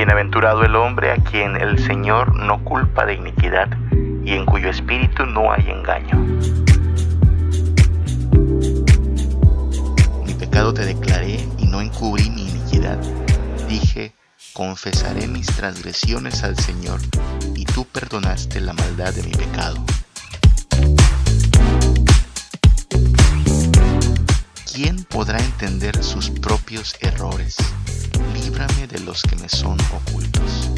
Bienaventurado el hombre a quien el Señor no culpa de iniquidad y en cuyo espíritu no hay engaño. Mi pecado te declaré y no encubrí mi iniquidad. Dije, confesaré mis transgresiones al Señor, y tú perdonaste la maldad de mi pecado. ¿Quién podrá entender sus propios errores? Líbrame de los que me son ocultos.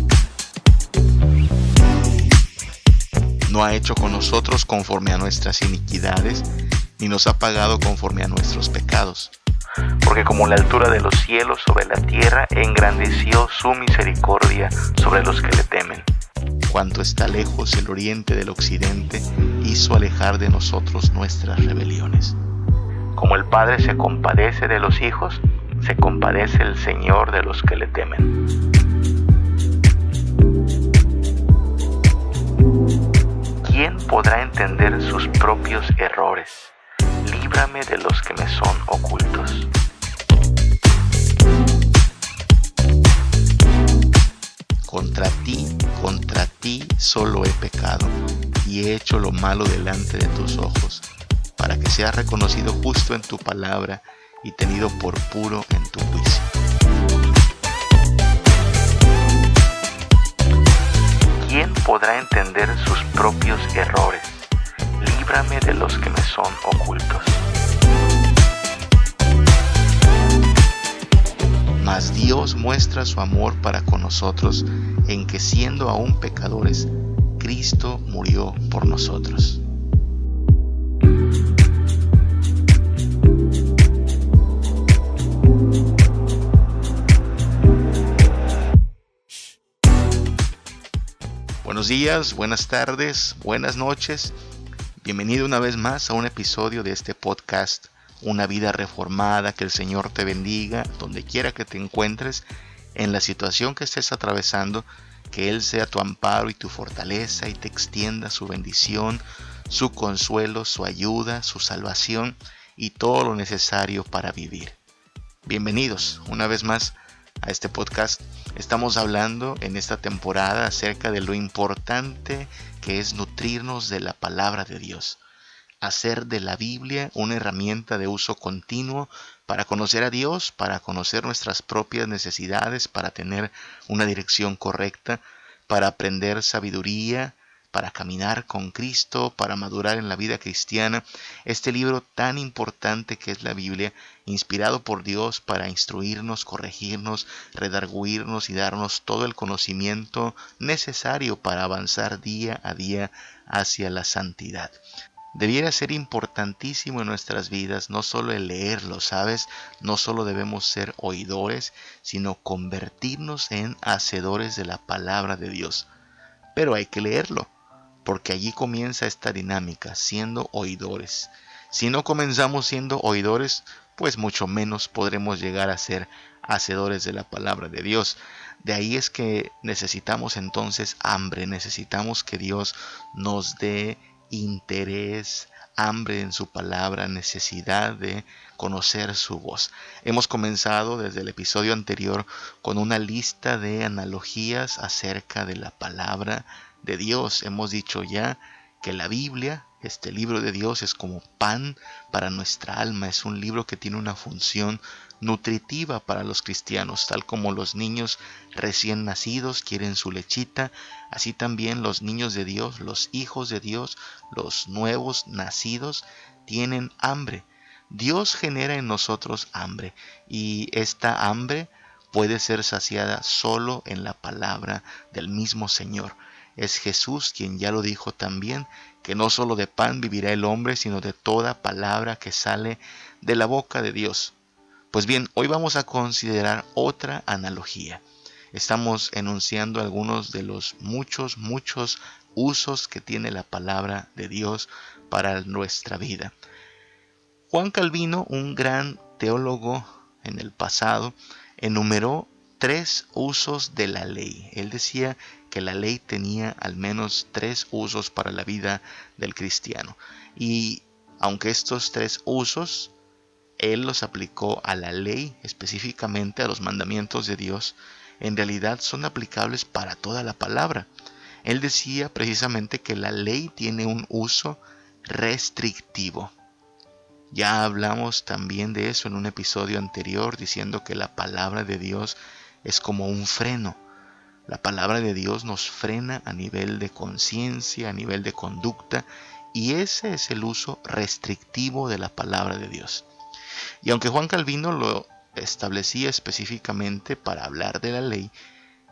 No ha hecho con nosotros conforme a nuestras iniquidades, ni nos ha pagado conforme a nuestros pecados. Porque como la altura de los cielos sobre la tierra, engrandeció su misericordia sobre los que le temen. Cuanto está lejos el oriente del occidente, hizo alejar de nosotros nuestras rebeliones. Como el Padre se compadece de los hijos, se compadece el Señor de los que le temen. ¿Quién podrá entender sus propios errores? Líbrame de los que me son ocultos. Contra ti solo he pecado y he hecho lo malo delante de tus ojos, para que seas reconocido justo en tu palabra y tenido por puro en tu juicio. ¿Quién podrá entender sus propios errores? Líbrame de los que me son ocultos. Mas Dios muestra su amor para con nosotros en que, siendo aún pecadores, Cristo murió por nosotros. Buenos días, buenas tardes, buenas noches. Bienvenido una vez más a un episodio de este podcast, Una vida reformada. Que el Señor te bendiga donde quiera que te encuentres, en la situación que estés atravesando. Que Él sea tu amparo y tu fortaleza y te extienda su bendición, su consuelo, su ayuda, su salvación y todo lo necesario para vivir. Bienvenidos una vez más a este podcast. Estamos hablando en esta temporada acerca de lo importante que es nutrirnos de la palabra de Dios. Hacer de la Biblia una herramienta de uso continuo para conocer a Dios, para conocer nuestras propias necesidades, para tener una dirección correcta, para aprender sabiduría, para caminar con Cristo, para madurar en la vida cristiana. Este libro tan importante que es la Biblia, inspirado por Dios para instruirnos, corregirnos, redarguirnos y darnos todo el conocimiento necesario para avanzar día a día hacia la santidad. Debiera ser importantísimo en nuestras vidas no solo el leerlo, ¿sabes? No solo debemos ser oidores, sino convertirnos en hacedores de la palabra de Dios. Pero hay que leerlo, porque allí comienza esta dinámica, siendo oidores. Si no comenzamos siendo oidores, pues mucho menos podremos llegar a ser hacedores de la palabra de Dios. De ahí es que necesitamos entonces hambre, necesitamos que Dios nos dé interés, hambre en su palabra, necesidad de conocer su voz. Hemos comenzado desde el episodio anterior con una lista de analogías acerca de la palabra de Dios. Hemos dicho ya que la Biblia, este libro de Dios, es como pan para nuestra alma. Es un libro que tiene una función nutritiva para los cristianos, tal como los niños recién nacidos quieren su lechita, así también los niños de Dios, los hijos de Dios, los nuevos nacidos tienen hambre. Dios genera en nosotros hambre y esta hambre puede ser saciada solo en la palabra del mismo Señor. Es Jesús quien ya lo dijo también, que no solo de pan vivirá el hombre, sino de toda palabra que sale de la boca de Dios. Pues bien, hoy vamos a considerar otra analogía. Estamos enunciando algunos de los muchos usos que tiene la palabra de Dios para nuestra vida. Juan Calvino, un gran teólogo en el pasado, enumeró 3 usos de la ley. Él decía que la ley tenía al menos 3 usos para la vida del cristiano. Y aunque estos 3 usos él los aplicó a la ley, específicamente a los mandamientos de Dios, en realidad son aplicables para toda la palabra. Él decía precisamente que la ley tiene un uso restrictivo. Ya hablamos también de eso en un episodio anterior, diciendo que la palabra de Dios es como un freno. La palabra de Dios nos frena a nivel de conciencia, a nivel de conducta, y ese es el uso restrictivo de la palabra de Dios. Y aunque Juan Calvino lo establecía específicamente para hablar de la ley,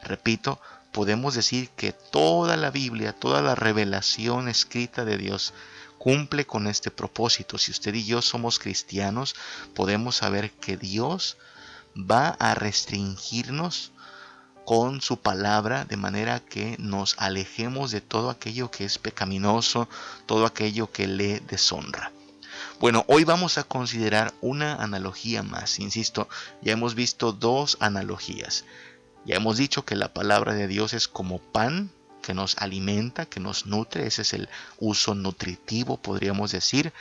repito, podemos decir que toda la Biblia, toda la revelación escrita de Dios cumple con este propósito. Si usted y yo somos cristianos, podemos saber que Dios va a restringirnos con su palabra de manera que nos alejemos de todo aquello que es pecaminoso, todo aquello que le deshonra. Bueno, hoy vamos a considerar una analogía más. Insisto, ya hemos visto dos analogías. Ya hemos dicho que la palabra de Dios es como pan que nos alimenta, que nos nutre. Ese es el uso nutritivo, podríamos decir.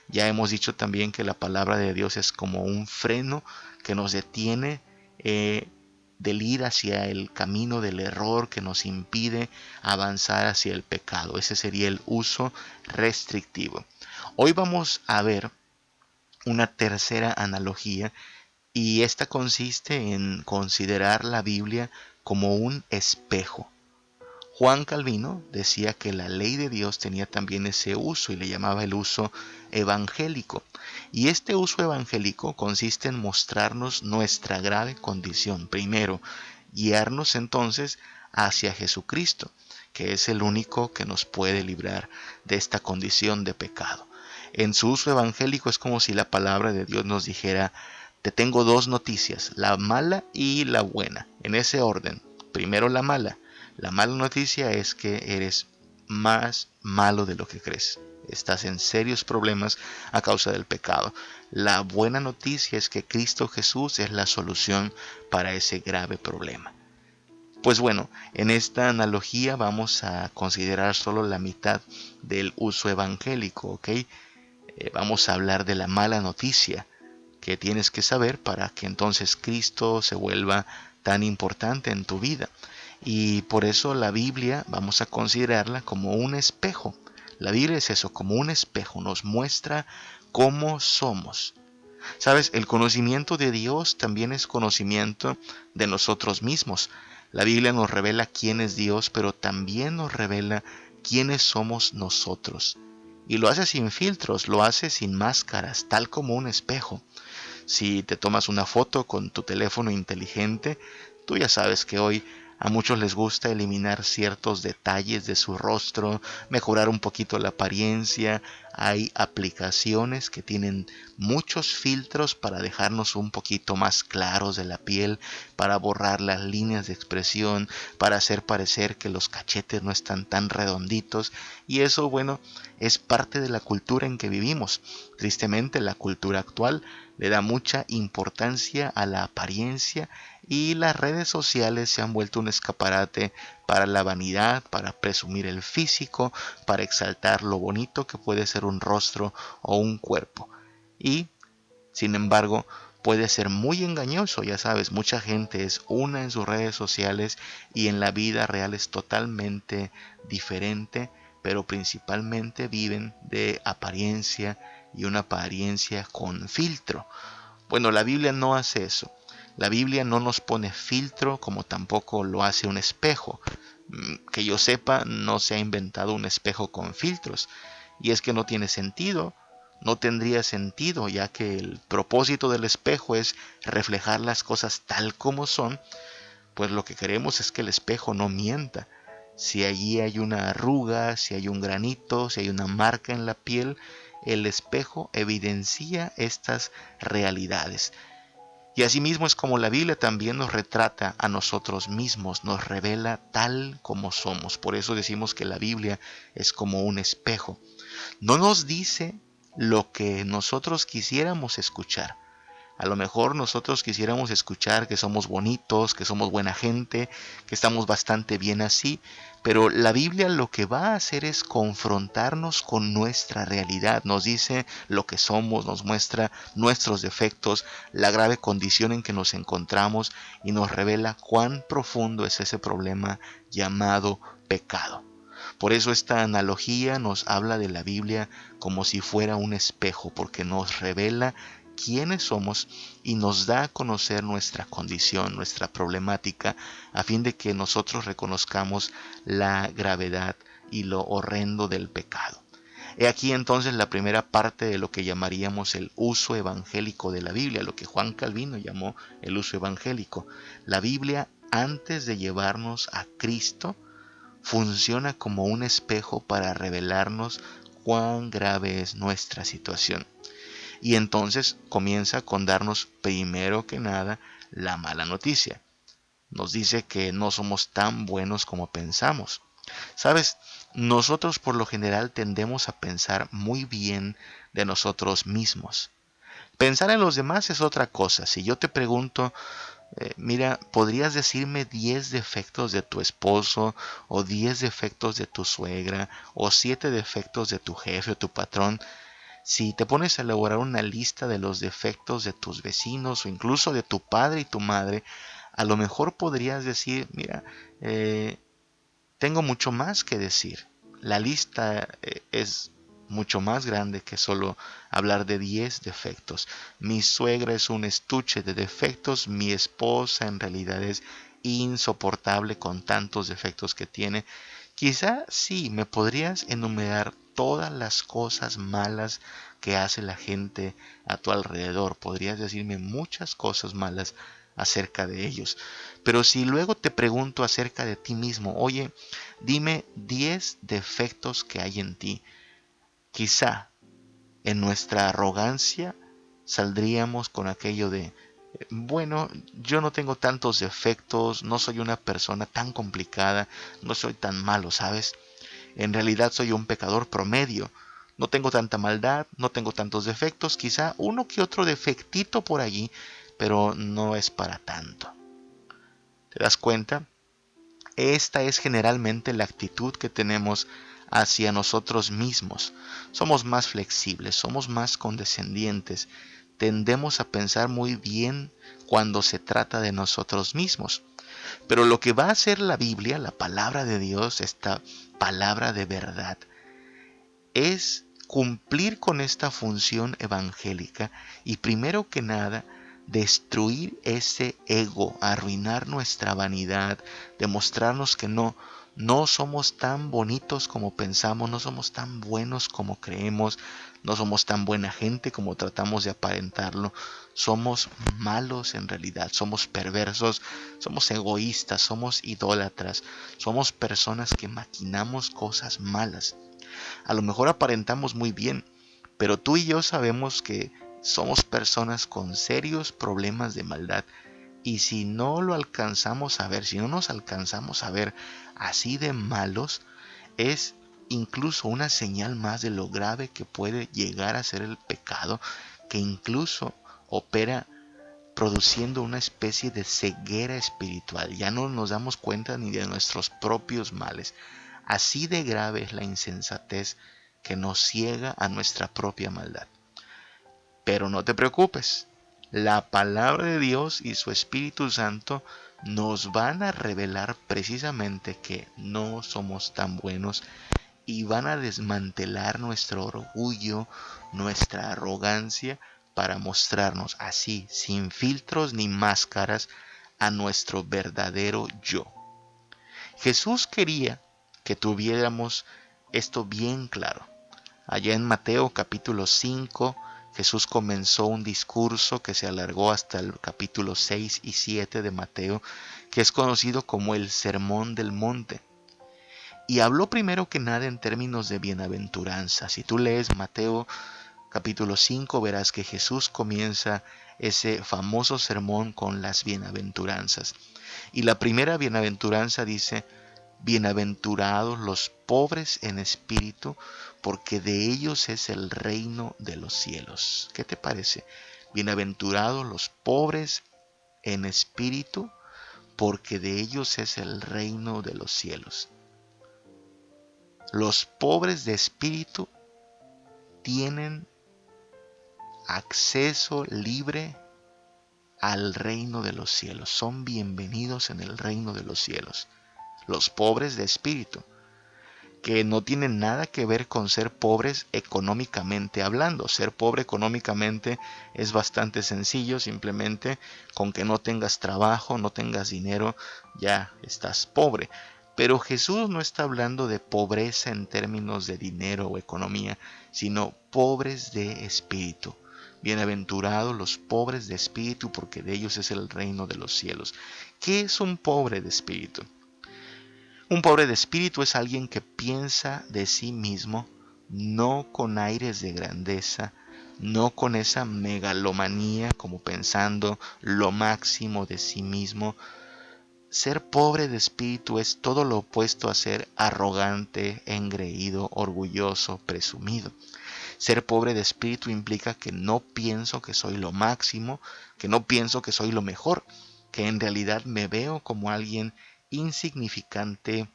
Ya hemos dicho también que la palabra de Dios es como un freno que nos detiene del ir hacia el camino del error, que nos impide avanzar hacia el pecado. Ese sería el uso restrictivo. Hoy vamos a ver una tercera analogía, y esta consiste en considerar la Biblia como un espejo. Juan Calvino decía que la ley de Dios tenía también ese uso y le llamaba el uso evangélico. Y este uso evangélico consiste en mostrarnos nuestra grave condición. Primero, guiarnos entonces hacia Jesucristo, que es el único que nos puede librar de esta condición de pecado. En su uso evangélico es como si la palabra de Dios nos dijera: te tengo dos noticias, la mala y la buena, en ese orden. Primero la mala. La mala noticia es que eres más malo de lo que crees. Estás en serios problemas a causa del pecado. La buena noticia es que Cristo Jesús es la solución para ese grave problema. Pues bueno, en esta analogía vamos a considerar solo la mitad del uso evangélico, ¿ok? Vamos a hablar de la mala noticia que tienes que saber para que entonces Cristo se vuelva tan importante en tu vida. Y por eso la Biblia vamos a considerarla como un espejo. La Biblia es eso, como un espejo, nos muestra cómo somos. ¿Sabes? El conocimiento de Dios también es conocimiento de nosotros mismos. La Biblia nos revela quién es Dios, pero también nos revela quiénes somos nosotros. Y lo hace sin filtros, lo hace sin máscaras, tal como un espejo. Si te tomas una foto con tu teléfono inteligente, tú ya sabes que hoy a muchos les gusta eliminar ciertos detalles de su rostro, mejorar un poquito la apariencia. Hay aplicaciones que tienen muchos filtros para dejarnos un poquito más claros de la piel, para borrar las líneas de expresión, para hacer parecer que los cachetes no están tan redonditos. Y eso, bueno, es parte de la cultura en que vivimos. Tristemente, la cultura actual le da mucha importancia a la apariencia, y las redes sociales se han vuelto un escaparate para la vanidad, para presumir el físico, para exaltar lo bonito que puede ser un rostro o un cuerpo. Y, sin embargo, puede ser muy engañoso. Ya sabes, mucha gente es una en sus redes sociales y en la vida real es totalmente diferente, pero principalmente viven de apariencia, y una apariencia con filtro. Bueno, la Biblia no hace eso. La Biblia no nos pone filtro, como tampoco lo hace un espejo. Que yo sepa, no se ha inventado un espejo con filtros. Y es que no tiene sentido. No tendría sentido, ya que el propósito del espejo es reflejar las cosas tal como son. Pues lo que queremos es que el espejo no mienta. Si allí hay una arruga, si hay un granito, si hay una marca en la piel, el espejo evidencia estas realidades. Y asimismo es como la Biblia también nos retrata a nosotros mismos, nos revela tal como somos. Por eso decimos que la Biblia es como un espejo. No nos dice lo que nosotros quisiéramos escuchar. A lo mejor nosotros quisiéramos escuchar que somos bonitos, que somos buena gente, que estamos bastante bien así, pero la Biblia lo que va a hacer es confrontarnos con nuestra realidad. Nos dice lo que somos, nos muestra nuestros defectos, la grave condición en que nos encontramos y nos revela cuán profundo es ese problema llamado pecado. Por eso esta analogía nos habla de la Biblia como si fuera un espejo, porque nos revela quiénes somos y nos da a conocer nuestra condición, nuestra problemática, a fin de que nosotros reconozcamos la gravedad y lo horrendo del pecado. He aquí entonces la primera parte de lo que llamaríamos el uso evangélico de la Biblia, lo que Juan Calvino llamó el uso evangélico. La Biblia, antes de llevarnos a Cristo, funciona como un espejo para revelarnos cuán grave es nuestra situación. Y entonces comienza con darnos primero que nada la mala noticia. Nos dice que no somos tan buenos como pensamos. ¿Sabes? Nosotros por lo general tendemos a pensar muy bien de nosotros mismos. Pensar en los demás es otra cosa. Si yo te pregunto, mira, ¿podrías decirme 10 defectos de tu esposo o 10 defectos de tu suegra o 7 defectos de tu jefe o tu patrón? Si te pones a elaborar una lista de los defectos de tus vecinos o incluso de tu padre y tu madre, a lo mejor podrías decir, mira, tengo mucho más que decir. La lista es mucho más grande que solo hablar de 10 defectos. Mi suegra es un estuche de defectos, mi esposa en realidad es insoportable con tantos defectos que tiene. Quizá sí, me podrías enumerar todas las cosas malas que hace la gente a tu alrededor. Podrías decirme muchas cosas malas acerca de ellos. Pero si luego te pregunto acerca de ti mismo, oye, dime 10 defectos que hay en ti, quizá en nuestra arrogancia saldríamos con aquello de, bueno, yo no tengo tantos defectos, no soy una persona tan complicada, no soy tan malo, ¿sabes? En realidad soy un pecador promedio. No tengo tanta maldad, no tengo tantos defectos, quizá uno que otro defectito por allí, pero no es para tanto. ¿Te das cuenta? Esta es generalmente la actitud que tenemos hacia nosotros mismos. Somos más flexibles, somos más condescendientes, tendemos a pensar muy bien cuando se trata de nosotros mismos. Pero lo que va a hacer la Biblia, la palabra de Dios, esta palabra de verdad, es cumplir con esta función evangélica y primero que nada destruir ese ego, arruinar nuestra vanidad, demostrarnos que no somos tan bonitos como pensamos, no somos tan buenos como creemos, no somos tan buena gente como tratamos de aparentarlo, somos malos en realidad, somos perversos, somos egoístas, somos idólatras, somos personas que maquinamos cosas malas. A lo mejor aparentamos muy bien, pero tú y yo sabemos que somos personas con serios problemas de maldad. Y si no lo alcanzamos a ver, si no nos alcanzamos a ver así de malos, es incluso una señal más de lo grave que puede llegar a ser el pecado, que incluso opera produciendo una especie de ceguera espiritual. Ya no nos damos cuenta ni de nuestros propios males. Así de grave es la insensatez que nos ciega a nuestra propia maldad. Pero no te preocupes, la palabra de Dios y su Espíritu Santo nos van a revelar precisamente que no somos tan buenos y van a desmantelar nuestro orgullo, nuestra arrogancia, para mostrarnos así, sin filtros ni máscaras, a nuestro verdadero yo. Jesús quería que tuviéramos esto bien claro. Allá en Mateo capítulo 5, Jesús comenzó un discurso que se alargó hasta el capítulo 6 y 7 de Mateo, que es conocido como el Sermón del Monte. Y habló primero que nada en términos de bienaventuranza. Si tú lees Mateo capítulo 5, verás que Jesús comienza ese famoso sermón con las bienaventuranzas. Y la primera bienaventuranza dice: bienaventurados los pobres en espíritu, porque de ellos es el reino de los cielos. ¿Qué te parece? Bienaventurados los pobres en espíritu, porque de ellos es el reino de los cielos. Los pobres de espíritu tienen acceso libre al reino de los cielos. Son bienvenidos en el reino de los cielos. Los pobres de espíritu, que no tienen nada que ver con ser pobres económicamente hablando. Ser pobre económicamente es bastante sencillo, simplemente con que no tengas trabajo, no tengas dinero, ya estás pobre. Pero Jesús no está hablando de pobreza en términos de dinero o economía, sino pobres de espíritu. Bienaventurados los pobres de espíritu, porque de ellos es el reino de los cielos. ¿Qué es un pobre de espíritu? Un pobre de espíritu es alguien que piensa de sí mismo, no con aires de grandeza, no con esa megalomanía como pensando lo máximo de sí mismo. Ser pobre de espíritu es todo lo opuesto a ser arrogante, engreído, orgulloso, presumido. Ser pobre de espíritu implica que no pienso que soy lo máximo, que no pienso que soy lo mejor, que en realidad me veo como alguien insignificante,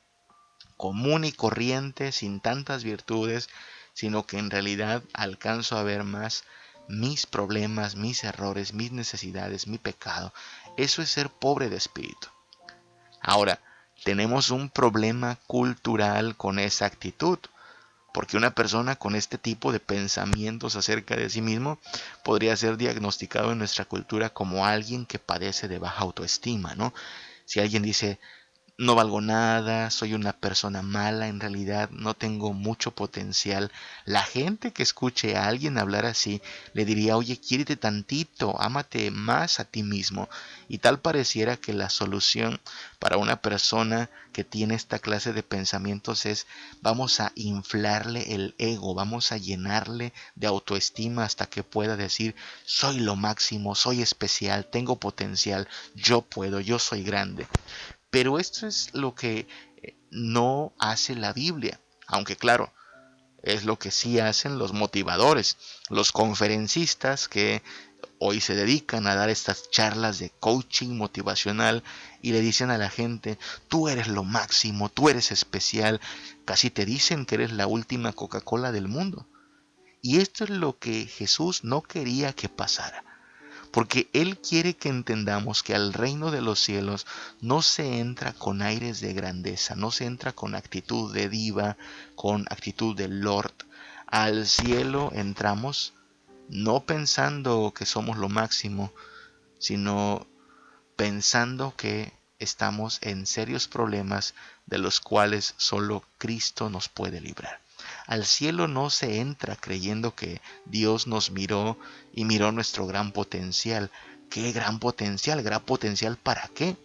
común y corriente, sin tantas virtudes, sino que en realidad alcanzo a ver más mis problemas, mis errores, mis necesidades, mi pecado. Eso es ser pobre de espíritu. Ahora, tenemos un problema cultural con esa actitud, porque una persona con este tipo de pensamientos acerca de sí mismo podría ser diagnosticado en nuestra cultura como alguien que padece de baja autoestima, ¿no? Si alguien dice, no valgo nada, soy una persona mala, en realidad no tengo mucho potencial, la gente que escuche a alguien hablar así le diría, oye, quiérete tantito, ámate más a ti mismo. Y tal pareciera que la solución para una persona que tiene esta clase de pensamientos es, vamos a inflarle el ego, vamos a llenarle de autoestima hasta que pueda decir, soy lo máximo, soy especial, tengo potencial, yo puedo, yo soy grande. Pero esto es lo que no hace la Biblia, aunque claro, es lo que sí hacen los motivadores, los conferencistas que hoy se dedican a dar estas charlas de coaching motivacional y le dicen a la gente, tú eres lo máximo, tú eres especial, casi te dicen que eres la última Coca-Cola del mundo. Y esto es lo que Jesús no quería que pasara. Porque Él quiere que entendamos que al reino de los cielos no se entra con aires de grandeza, no se entra con actitud de diva, con actitud de lord. Al cielo entramos no pensando que somos lo máximo, sino pensando que estamos en serios problemas de los cuales solo Cristo nos puede librar. Al cielo no se entra creyendo que Dios nos miró y miró nuestro gran potencial. ¿Qué gran potencial? ¿Gran potencial para qué?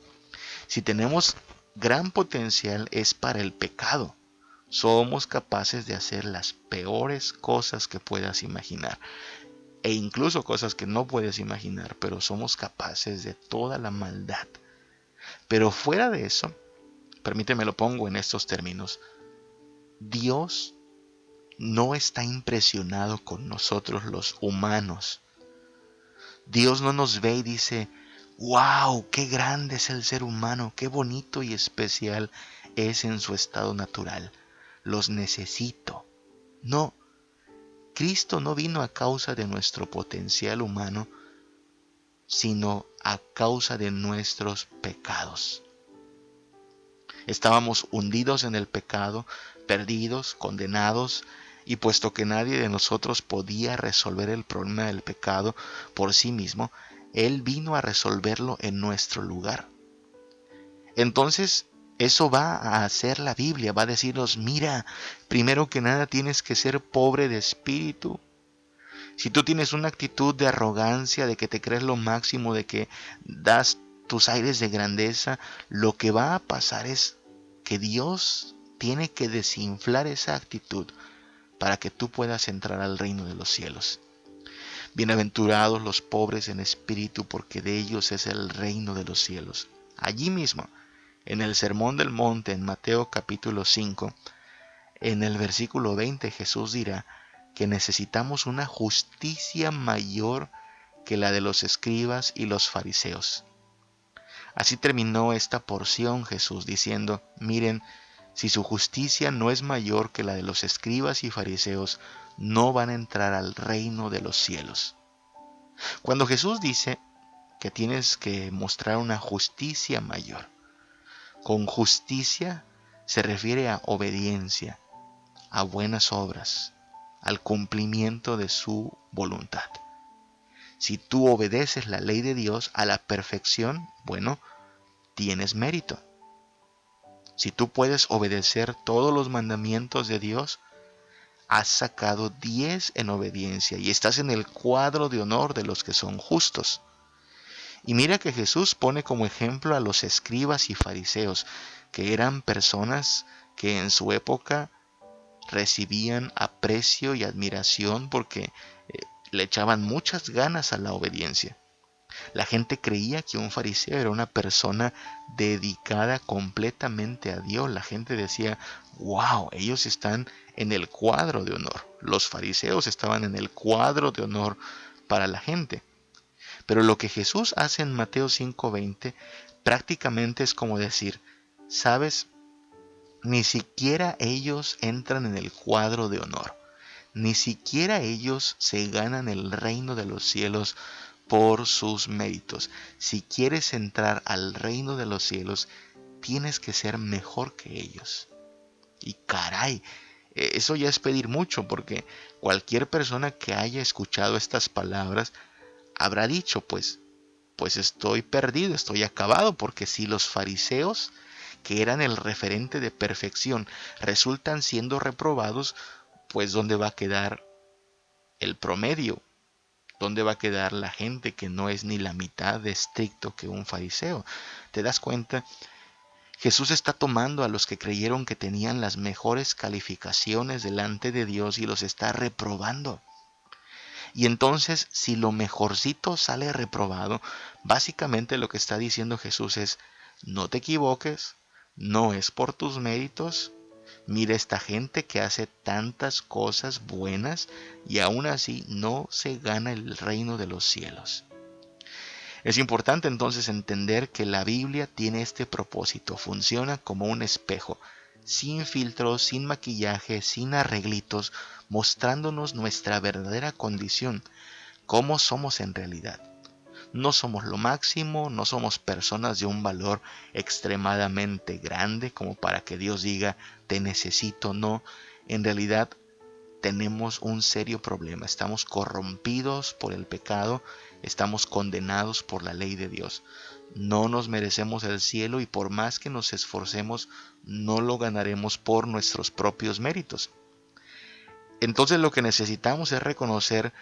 Si tenemos gran potencial es para el pecado. Somos capaces de hacer las peores cosas que puedas imaginar. E incluso cosas que no puedes imaginar, pero somos capaces de toda la maldad. Pero fuera de eso, permíteme lo pongo en estos términos, Dios no está impresionado con nosotros los humanos. Dios no nos ve y dice, wow, qué grande es el ser humano, qué bonito y especial es en su estado natural. Los necesito. No, Cristo no vino a causa de nuestro potencial humano, sino a causa de nuestros pecados. Estábamos hundidos en el pecado, perdidos, condenados, y puesto que nadie de nosotros podía resolver el problema del pecado por sí mismo, Él vino a resolverlo en nuestro lugar. Entonces, eso va a hacer la Biblia, va a decirnos, mira, primero que nada tienes que ser pobre de espíritu. Si tú tienes una actitud de arrogancia, de que te crees lo máximo, de que das tus aires de grandeza, lo que va a pasar es que Dios tiene que desinflar esa actitud para que tú puedas entrar al reino de los cielos. Bienaventurados los pobres en espíritu, porque de ellos es el reino de los cielos. Allí mismo, en el Sermón del Monte, en Mateo capítulo 5, en el versículo 20, Jesús dirá que necesitamos una justicia mayor que la de los escribas y los fariseos. Así terminó esta porción Jesús diciendo, miren, si su justicia no es mayor que la de los escribas y fariseos, no van a entrar al reino de los cielos. Cuando Jesús dice que tienes que mostrar una justicia mayor, con justicia se refiere a obediencia, a buenas obras, al cumplimiento de su voluntad. Si tú obedeces la ley de Dios a la perfección, bueno, tienes mérito. Si tú puedes obedecer todos los mandamientos de Dios, has sacado 10 en obediencia y estás en el cuadro de honor de los que son justos. Y mira que Jesús pone como ejemplo a los escribas y fariseos, que eran personas que en su época recibían aprecio y admiración porque le echaban muchas ganas a la obediencia. La gente creía que un fariseo era una persona dedicada completamente a Dios. La gente decía, wow, ellos están en el cuadro de honor. Los fariseos estaban en el cuadro de honor para la gente. Pero lo que Jesús hace en Mateo 5:20 prácticamente es como decir, ¿sabes? Ni siquiera ellos entran en el cuadro de honor. Ni siquiera ellos se ganan el reino de los cielos por sus méritos. Si quieres entrar al reino de los cielos, tienes que ser mejor que ellos. Y caray, eso ya es pedir mucho, porque cualquier persona que haya escuchado estas palabras habrá dicho, pues estoy perdido, estoy acabado, porque si los fariseos, que eran el referente de perfección, resultan siendo reprobados, pues ¿dónde va a quedar el promedio? ¿Dónde va a quedar la gente que no es ni la mitad de estricto que un fariseo? ¿Te das cuenta? Jesús está tomando a los que creyeron que tenían las mejores calificaciones delante de Dios y los está reprobando. Y entonces, si lo mejorcito sale reprobado, básicamente lo que está diciendo Jesús es, no te equivoques, no es por tus méritos. Mira esta gente que hace tantas cosas buenas y aún así no se gana el reino de los cielos. Es importante entonces entender que la Biblia tiene este propósito, funciona como un espejo, sin filtros, sin maquillaje, sin arreglitos, mostrándonos nuestra verdadera condición, cómo somos en realidad. No somos lo máximo, no somos personas de un valor extremadamente grande como para que Dios diga, te necesito, no. En realidad tenemos un serio problema, estamos corrompidos por el pecado, estamos condenados por la ley de Dios. No nos merecemos el cielo y por más que nos esforcemos, no lo ganaremos por nuestros propios méritos. Entonces lo que necesitamos es reconocer,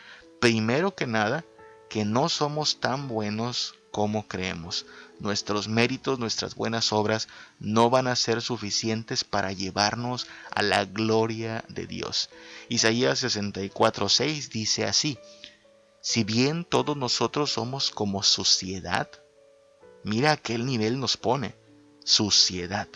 primero que nada, que no somos tan buenos como creemos. Nuestros méritos, nuestras buenas obras no van a ser suficientes para llevarnos a la gloria de Dios. Isaías 64:6 dice así, si bien todos nosotros somos como suciedad, mira a qué nivel nos pone, suciedad.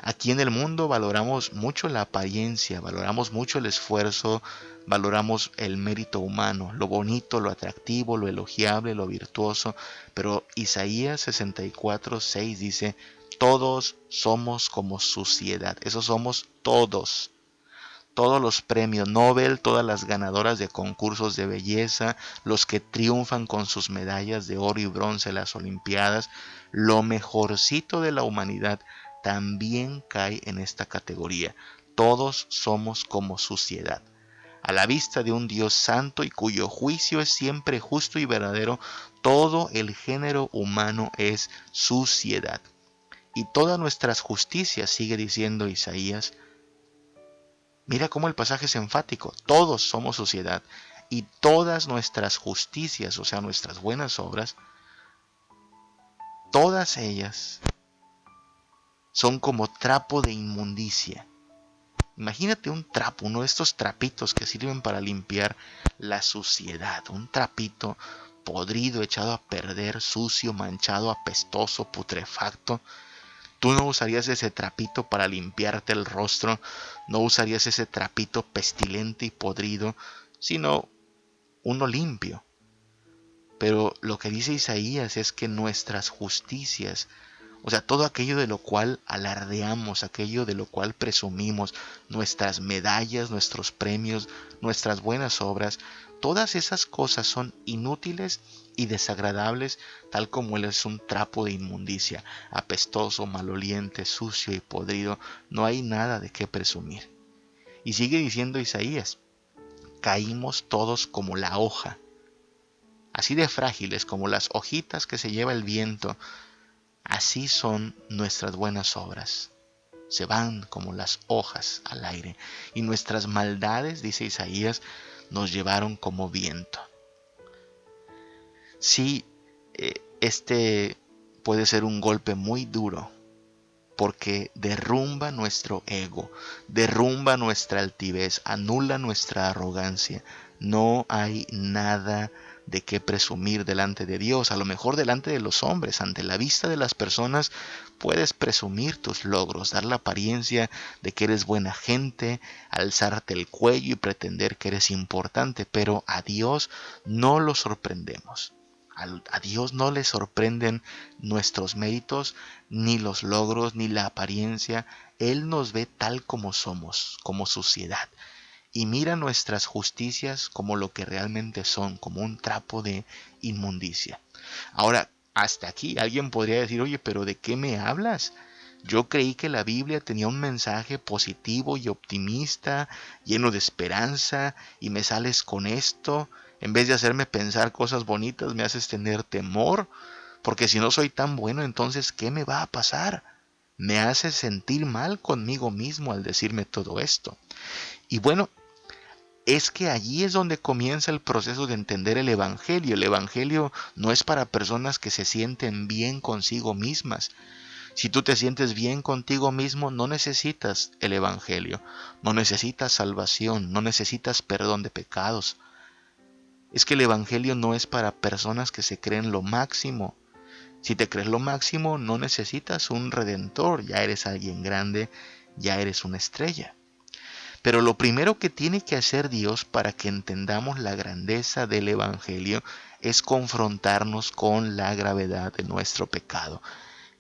Aquí en el mundo valoramos mucho la apariencia, valoramos mucho el esfuerzo, valoramos el mérito humano, lo bonito, lo atractivo, lo elogiable, lo virtuoso. Pero Isaías 64:6 dice, todos somos como suciedad. Eso somos todos. Todos los premios Nobel, todas las ganadoras de concursos de belleza, los que triunfan con sus medallas de oro y bronce en las Olimpiadas, lo mejorcito de la humanidad también cae en esta categoría. Todos somos como suciedad. A la vista de un Dios santo y cuyo juicio es siempre justo y verdadero, todo el género humano es suciedad. Y todas nuestras justicias, sigue diciendo Isaías, mira cómo el pasaje es enfático, todos somos suciedad y todas nuestras justicias, o sea, nuestras buenas obras, todas ellas son como trapo de inmundicia. Imagínate un trapo, uno de estos trapitos que sirven para limpiar la suciedad, un trapito podrido, echado a perder, sucio, manchado, apestoso, putrefacto. Tú no usarías ese trapito para limpiarte el rostro, no usarías ese trapito pestilente y podrido, sino uno limpio. Pero lo que dice Isaías es que nuestras justicias, o sea, todo aquello de lo cual alardeamos, aquello de lo cual presumimos, nuestras medallas, nuestros premios, nuestras buenas obras, todas esas cosas son inútiles y desagradables, tal como él es un trapo de inmundicia, apestoso, maloliente, sucio y podrido. No hay nada de qué presumir. Y sigue diciendo Isaías, caímos todos como la hoja, así de frágiles como las hojitas que se lleva el viento. Así son nuestras buenas obras. Se van como las hojas al aire. Y nuestras maldades, dice Isaías, nos llevaron como viento. Sí, este puede ser un golpe muy duro, porque derrumba nuestro ego, derrumba nuestra altivez, anula nuestra arrogancia. No hay nada de qué presumir delante de Dios. A lo mejor delante de los hombres, ante la vista de las personas, puedes presumir tus logros, dar la apariencia de que eres buena gente, alzarte el cuello y pretender que eres importante, pero a Dios no lo sorprendemos. A Dios no le sorprenden nuestros méritos, ni los logros, ni la apariencia. Él nos ve tal como somos, como suciedad, y mira nuestras justicias como lo que realmente son, como un trapo de inmundicia. Ahora, hasta aquí alguien podría decir, oye, pero ¿de qué me hablas? Yo creí que la Biblia tenía un mensaje positivo y optimista, lleno de esperanza, y me sales con esto. En vez de hacerme pensar cosas bonitas, me haces tener temor, porque si no soy tan bueno, entonces, ¿qué me va a pasar? Me haces sentir mal conmigo mismo al decirme todo esto. Y bueno, es que allí es donde comienza el proceso de entender el Evangelio. El Evangelio no es para personas que se sienten bien consigo mismas. Si tú te sientes bien contigo mismo, no necesitas el Evangelio, no necesitas salvación, no necesitas perdón de pecados. Es que el Evangelio no es para personas que se creen lo máximo. Si te crees lo máximo, no necesitas un redentor, ya eres alguien grande, ya eres una estrella. Pero lo primero que tiene que hacer Dios para que entendamos la grandeza del Evangelio es confrontarnos con la gravedad de nuestro pecado.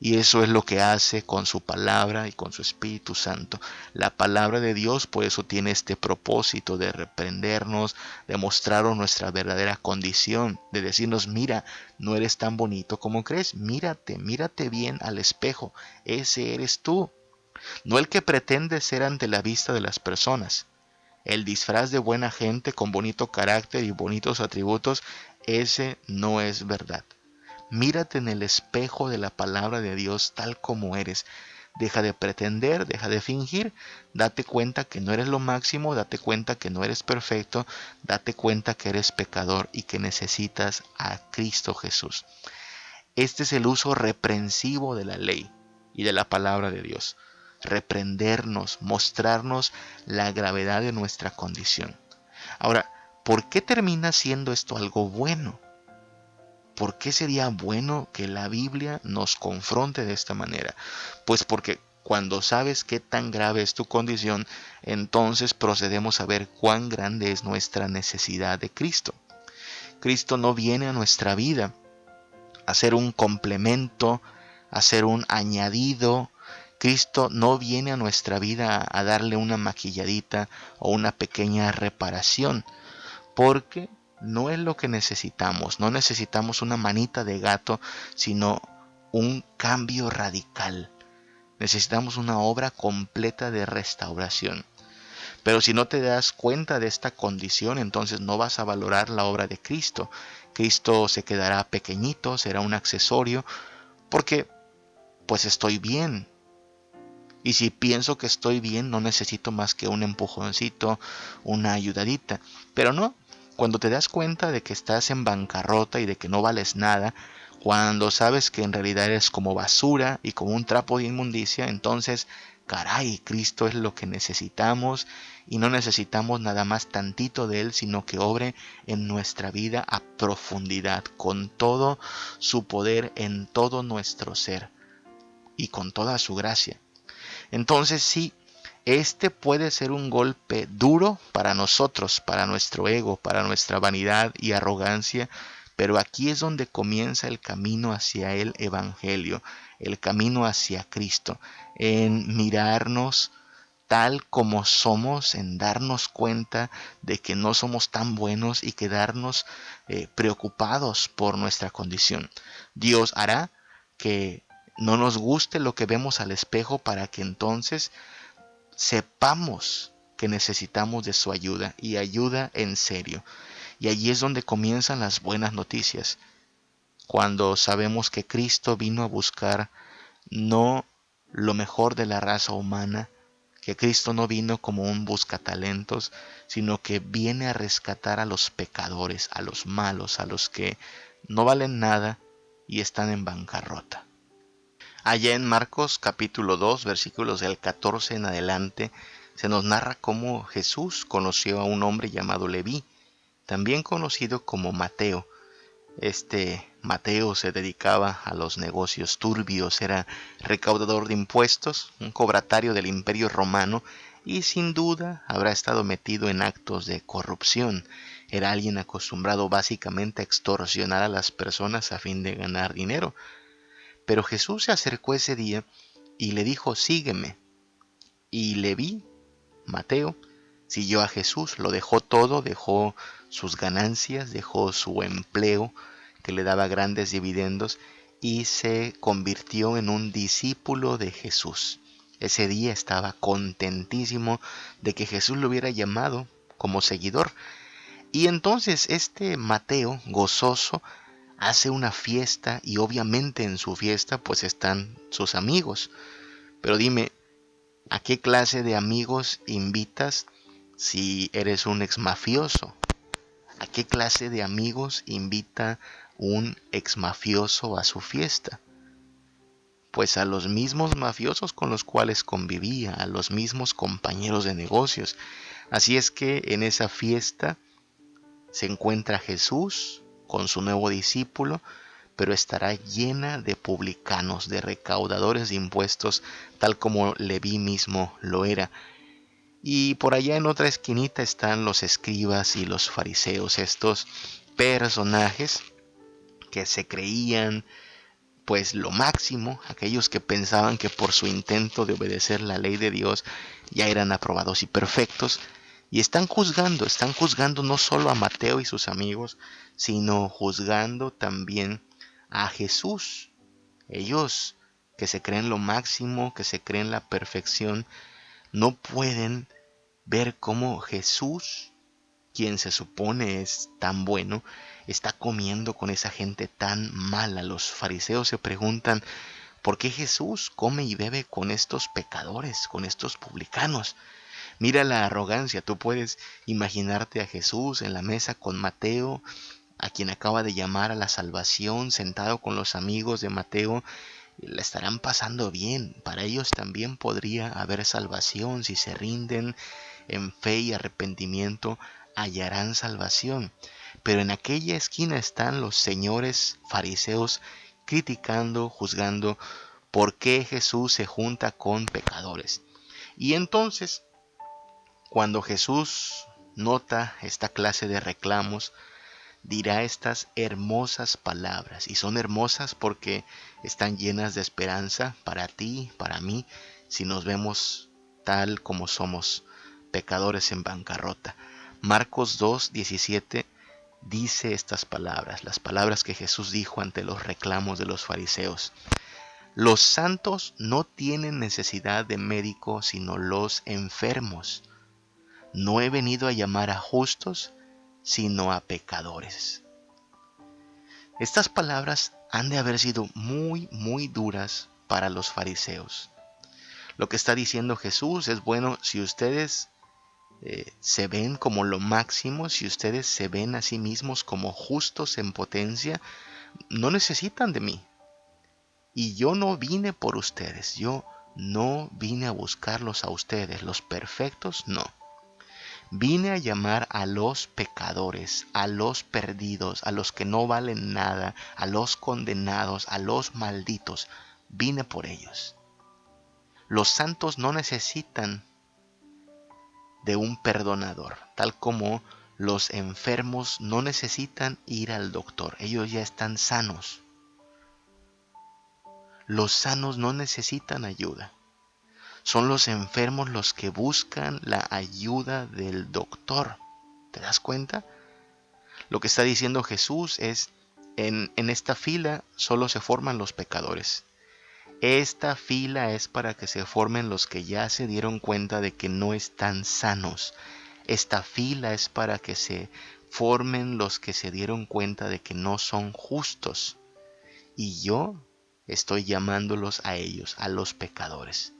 Y eso es lo que hace con su palabra y con su Espíritu Santo. La palabra de Dios por eso tiene este propósito de reprendernos, de mostrarnos nuestra verdadera condición, de decirnos, mira, no eres tan bonito como crees, mírate bien al espejo, ese eres tú. No el que pretende ser ante la vista de las personas. El disfraz de buena gente con bonito carácter y bonitos atributos, ese no es verdad. Mírate en el espejo de la palabra de Dios tal como eres. Deja de pretender, deja de fingir, date cuenta que no eres lo máximo, date cuenta que no eres perfecto, date cuenta que eres pecador y que necesitas a Cristo Jesús. Este es el uso reprensivo de la ley y de la palabra de Dios. Reprendernos, mostrarnos la gravedad de nuestra condición. Ahora, ¿por qué termina siendo esto algo bueno? ¿Por qué sería bueno que la Biblia nos confronte de esta manera? Pues porque cuando sabes qué tan grave es tu condición, entonces procedemos a ver cuán grande es nuestra necesidad de Cristo. Cristo no viene a nuestra vida a ser un complemento, a ser un añadido. Cristo no viene a nuestra vida a darle una maquilladita o una pequeña reparación, porque no es lo que necesitamos. No necesitamos una manita de gato, sino un cambio radical. Necesitamos una obra completa de restauración. Pero si no te das cuenta de esta condición, entonces no vas a valorar la obra de Cristo. Cristo se quedará pequeñito, será un accesorio, porque pues estoy bien. Y si pienso que estoy bien, no necesito más que un empujoncito, una ayudadita. Pero no, cuando te das cuenta de que estás en bancarrota y de que no vales nada, cuando sabes que en realidad eres como basura y como un trapo de inmundicia, entonces, caray, Cristo es lo que necesitamos y no necesitamos nada más tantito de Él, sino que obre en nuestra vida a profundidad, con todo su poder en todo nuestro ser y con toda su gracia. Entonces sí, este puede ser un golpe duro para nosotros, para nuestro ego, para nuestra vanidad y arrogancia, Pero aquí es donde comienza el camino hacia el Evangelio, el camino hacia Cristo, en mirarnos tal como somos, en darnos cuenta de que no somos tan buenos y quedarnos preocupados por nuestra condición. Dios hará que no nos guste lo que vemos al espejo para que entonces sepamos que necesitamos de su ayuda y ayuda en serio. Y allí es donde comienzan las buenas noticias, cuando sabemos que Cristo vino a buscar no lo mejor de la raza humana, que Cristo no vino como un buscatalentos, sino que viene a rescatar a los pecadores, a los malos, a los que no valen nada y están en bancarrota. Allá en Marcos capítulo 2, versículos del 14 en adelante, se nos narra cómo Jesús conoció a un hombre llamado Leví, también conocido como Mateo. Este Mateo se dedicaba a los negocios turbios, era recaudador de impuestos, un cobratario del Imperio Romano y sin duda habrá estado metido en actos de corrupción. Era alguien acostumbrado básicamente a extorsionar a las personas a fin de ganar dinero. Pero Jesús se acercó ese día y le dijo: sígueme. Y Leví, Mateo, siguió a Jesús, lo dejó todo, dejó sus ganancias, dejó su empleo que le daba grandes dividendos y se convirtió en un discípulo de Jesús. Ese día estaba contentísimo de que Jesús lo hubiera llamado como seguidor. Y entonces este Mateo, gozoso, hace una fiesta y obviamente en su fiesta pues están sus amigos. Pero dime, ¿a qué clase de amigos invitas si eres un ex mafioso? ¿A qué clase de amigos invita un ex mafioso a su fiesta? Pues a los mismos mafiosos con los cuales convivía, a los mismos compañeros de negocios. Así es que en esa fiesta se encuentra Jesús con su nuevo discípulo, pero estará llena de publicanos, de recaudadores de impuestos, tal como Leví mismo lo era. Y por allá en otra esquinita están los escribas y los fariseos, estos personajes que se creían pues lo máximo, aquellos que pensaban que por su intento de obedecer la ley de Dios ya eran aprobados y perfectos, y están juzgando no solo a Mateo y sus amigos, sino juzgando también a Jesús. Ellos que se creen lo máximo, que se creen la perfección, no pueden ver cómo Jesús, quien se supone es tan bueno, está comiendo con esa gente tan mala. Los fariseos se preguntan: ¿por qué Jesús come y bebe con estos pecadores, con estos publicanos? Mira la arrogancia. Tú puedes imaginarte a Jesús en la mesa con Mateo, a quien acaba de llamar a la salvación, sentado con los amigos de Mateo. La estarán pasando bien. Para ellos también podría haber salvación. Si se rinden en fe y arrepentimiento, hallarán salvación. Pero en aquella esquina están los señores fariseos criticando, juzgando por qué Jesús se junta con pecadores. Y entonces, cuando Jesús nota esta clase de reclamos, dirá estas hermosas palabras. Y son hermosas porque están llenas de esperanza para ti, para mí, si nos vemos tal como somos, pecadores en bancarrota. Marcos 2:17 dice estas palabras, las palabras que Jesús dijo ante los reclamos de los fariseos: los santos no tienen necesidad de médico, sino los enfermos. No he venido a llamar a justos, sino a pecadores. Estas palabras han de haber sido muy, muy duras para los fariseos. Lo que está diciendo Jesús es: bueno, si ustedes se ven como lo máximo, si ustedes se ven a sí mismos como justos en potencia, no necesitan de mí. Y yo no vine por ustedes, yo no vine a buscarlos a ustedes, los perfectos no. Vine a llamar a los pecadores, a los perdidos, a los que no valen nada, a los condenados, a los malditos. Vine por ellos. Los santos no necesitan de un perdonador, tal como Los enfermos no necesitan ir al doctor, ellos ya están sanos. Los sanos no necesitan ayuda. Son los enfermos los que buscan la ayuda del doctor. ¿Te das cuenta? Lo que está diciendo Jesús es, en esta fila solo se forman los pecadores. Esta fila es para que se formen los que ya se dieron cuenta de que no están sanos. Esta fila es para que se formen los que se dieron cuenta de que no son justos. Y yo estoy llamándolos a ellos, a los pecadores.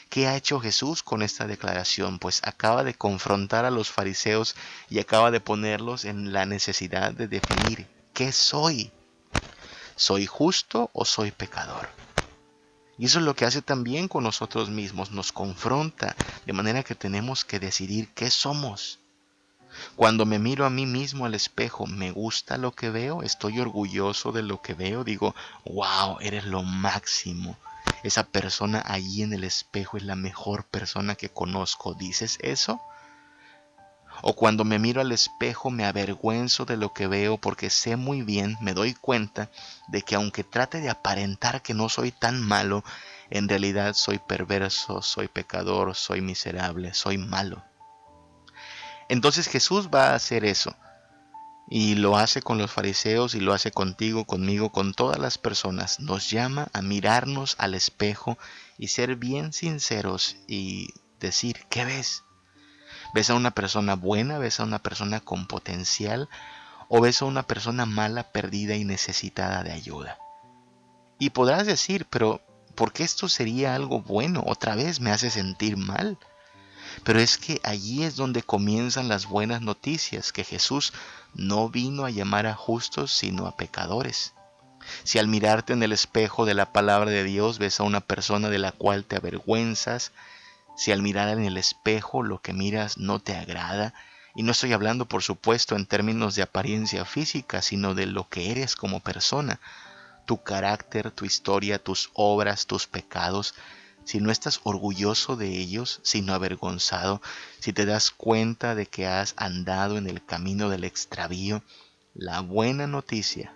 ¿Qué ha hecho Jesús con esta declaración? Pues acaba de confrontar a los fariseos y acaba de ponerlos en la necesidad de definir ¿qué soy? ¿Soy justo o soy pecador? Y eso es lo que hace también con nosotros mismos, nos confronta, de manera que tenemos que decidir qué somos. Cuando me miro a mí mismo al espejo, ¿me gusta lo que veo? ¿Estoy orgulloso de lo que veo? Digo, wow, eres lo máximo. Esa persona allí en el espejo es la mejor persona que conozco. ¿Dices eso? O cuando me miro al espejo me avergüenzo de lo que veo porque sé muy bien, me doy cuenta de que aunque trate de aparentar que no soy tan malo, en realidad soy perverso, soy pecador, soy miserable, soy malo. Entonces Jesús va a hacer eso. Y lo hace con los fariseos y lo hace contigo, conmigo, con todas las personas. Nos llama a mirarnos al espejo y ser bien sinceros y decir, ¿qué ves? ¿Ves a una persona buena? ¿Ves a una persona con potencial? ¿O ves a una persona mala, perdida y necesitada de ayuda? Y podrás decir, pero ¿por qué esto sería algo bueno? Otra vez me hace sentir mal. Pero es que allí es donde comienzan las buenas noticias, que Jesús no vino a llamar a justos, sino a pecadores. Si al mirarte en el espejo de la palabra de Dios ves a una persona de la cual te avergüenzas, si al mirar en el espejo lo que miras no te agrada, y no estoy hablando por supuesto en términos de apariencia física, sino de lo que eres como persona, tu carácter, tu historia, tus obras, tus pecados, si no estás orgulloso de ellos, sino avergonzado, si te das cuenta de que has andado en el camino del extravío, la buena noticia,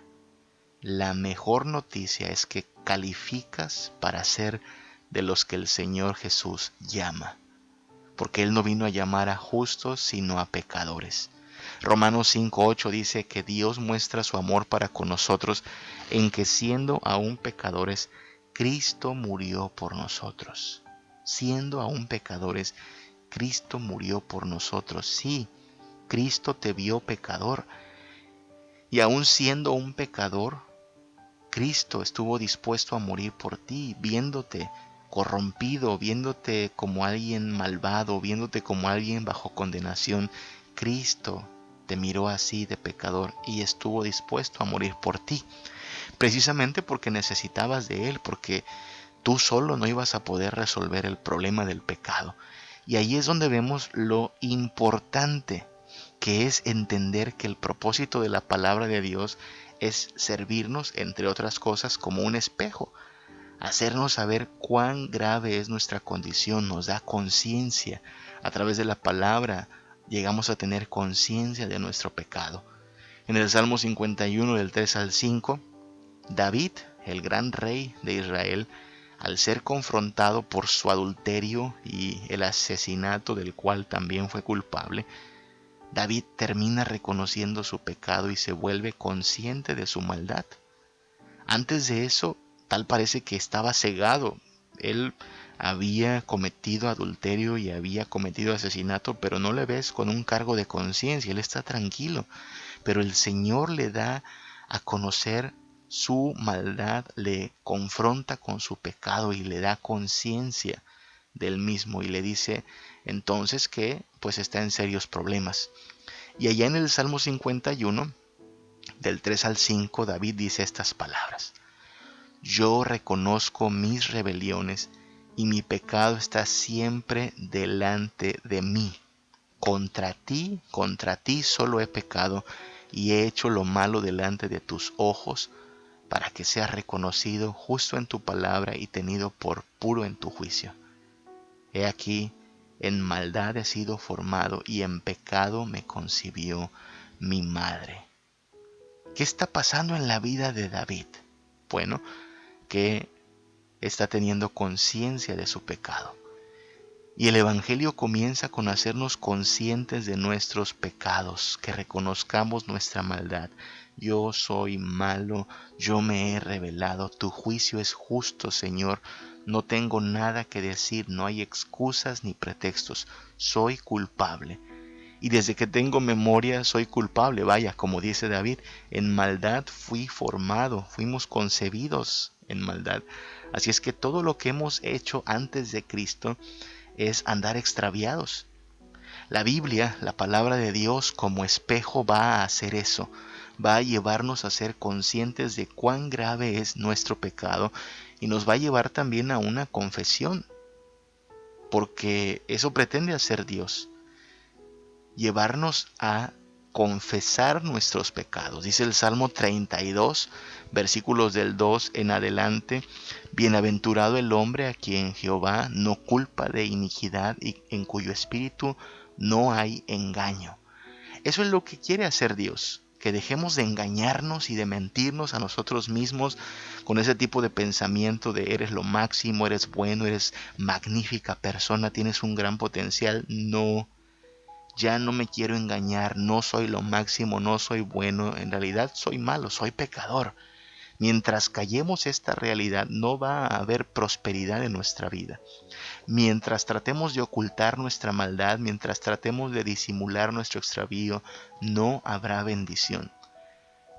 la mejor noticia es que calificas para ser de los que el Señor Jesús llama, porque Él no vino a llamar a justos, sino a pecadores. Romanos 5:8 dice que Dios muestra su amor para con nosotros en que siendo aún pecadores, Cristo murió por nosotros. Siendo aún pecadores, Cristo murió por nosotros. Sí, Cristo te vio pecador. Y aún siendo un pecador, Cristo estuvo dispuesto a morir por ti, viéndote corrompido, viéndote como alguien malvado, viéndote como alguien bajo condenación. Cristo te miró así de pecador y estuvo dispuesto a morir por ti. Precisamente porque necesitabas de Él, porque tú solo no ibas a poder resolver el problema del pecado. Y ahí es donde vemos lo importante que es entender que el propósito de la palabra de Dios es servirnos, entre otras cosas, como un espejo, hacernos saber cuán grave es nuestra condición, nos da conciencia. A través de la palabra llegamos a tener conciencia de nuestro pecado. En el Salmo 51 del 3 al 5, David, el gran rey de Israel, al ser confrontado por su adulterio y el asesinato del cual también fue culpable, David termina reconociendo su pecado y se vuelve consciente de su maldad. Antes de eso, tal parece que estaba cegado. Él había cometido adulterio y había cometido asesinato, pero no le ves con un cargo de conciencia. Él está tranquilo. Pero el Señor le da a conocer su maldad, le confronta con su pecado y le da conciencia del mismo y le dice entonces que pues está en serios problemas. Y allá en el Salmo 51, del 3 al 5, David dice estas palabras: yo reconozco mis rebeliones y mi pecado está siempre delante de mí. Contra ti solo he pecado y he hecho lo malo delante de tus ojos, para que seas reconocido justo en tu palabra y tenido por puro en tu juicio. He aquí, en maldad he sido formado y en pecado me concibió mi madre. ¿Qué está pasando en la vida de David? Bueno, que está teniendo conciencia de su pecado. Y el Evangelio comienza con hacernos conscientes de nuestros pecados, que reconozcamos nuestra maldad. Yo soy malo, yo me he rebelado, tu juicio es justo, Señor. No tengo nada que decir, no hay excusas ni pretextos, soy culpable. Y desde que tengo memoria soy culpable, vaya, como dice David, en maldad fui formado, fuimos concebidos en maldad. Así es que todo lo que hemos hecho antes de Cristo es andar extraviados. La Biblia, la palabra de Dios como espejo va a hacer eso, va a llevarnos a ser conscientes de cuán grave es nuestro pecado y nos va a llevar también a una confesión, porque eso pretende hacer Dios, llevarnos a confesar nuestros pecados. Dice el Salmo 32, versículos del 2 en adelante: bienaventurado el hombre a quien Jehová no culpa de iniquidad y en cuyo espíritu no hay engaño. Eso es lo que quiere hacer Dios, que dejemos de engañarnos y de mentirnos a nosotros mismos con ese tipo de pensamiento de eres lo máximo, eres bueno, eres magnífica persona, tienes un gran potencial. No, ya no me quiero engañar, no soy lo máximo, no soy bueno, en realidad soy malo, soy pecador. Mientras callemos esta realidad, no va a haber prosperidad en nuestra vida. Mientras tratemos de ocultar nuestra maldad, mientras tratemos de disimular nuestro extravío, no habrá bendición.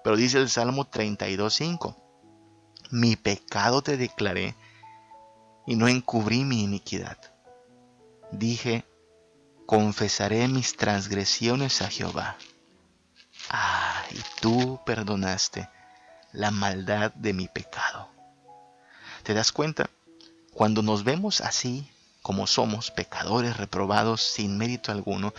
Pero dice el Salmo 32:5, mi pecado te declaré y no encubrí mi iniquidad. Dije, confesaré mis transgresiones a Jehová. Y tú perdonaste la maldad de mi pecado. ¿Te das cuenta? Cuando nos vemos así, como somos, pecadores reprobados sin mérito alguno,